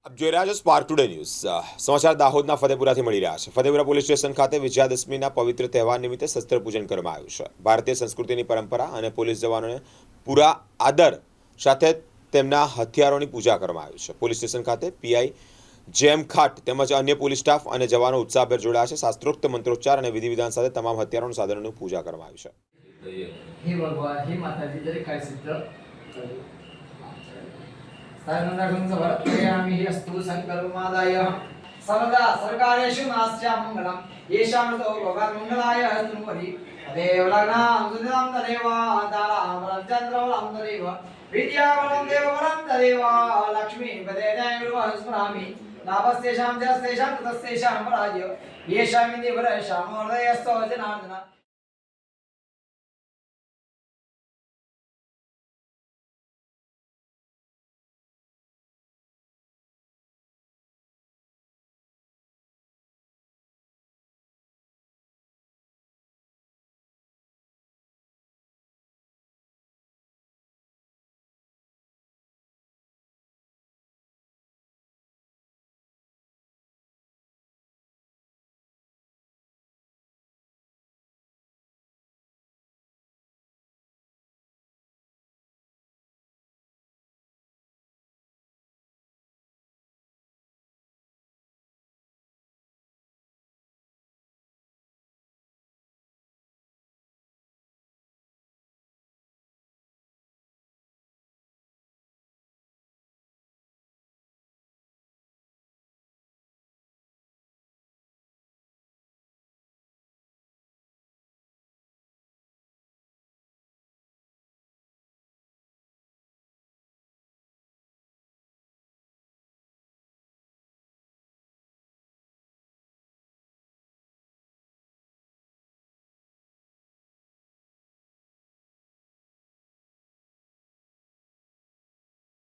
આપ જોઈ રહ્યા છો સ્પાર્ક ટુડે ન્યૂઝ સમાચાર દાહોદના ફતેપુરાથી મળી રહ્યા છે। ફતેપુરા પોલીસ સ્ટેશન ખાતે વિજયાદશમીના પવિત્ર તહેવાર નિમિત્તે શસ્ત્ર પૂજન કરવામાં આવ્યું છે। ભારતીય સંસ્કૃતિની પરંપરા અને પોલીસ જવાનોને પૂરા આદર સાથે તેમના હથિયારોની પૂજા કરવામાં આવી છે। પોલીસ સ્ટેશન ખાતે પીઆઈ જેમ ખાટ તેમજ અન્ય પોલીસ સ્ટાફ અને જવાનો ઉત્સાહભેર જોડાયા છે। શાસ્ત્રોક્ત મંત્રોચ્ચાર અને વિધિ વિધાન સાથે તમામ હથિયારોના સાધનોની પૂજા કરવામાં આવી છે। हे भगवान हे माताजी जरी काय सिद्ध सर्वनगुंसवर्तयामि हि अस्तु संकल्पमादाय सर्वदा सर्गारेषु नास्त्या मङ्गलम् येषां तो भगवान् मङ्गलाय हस्तुपरि तदेव लग्नां सुदिनं तदेव ताराबलं चन्द्रबलं तदेव विद्याबलं देवबलं तदेव लक्ष्मीपदे दैवं स्मरामि लाभस्तेषां जस्तेषां कृतस्तेषां पराजयो येषामिति वरषां हृदयस्थो जनार्दन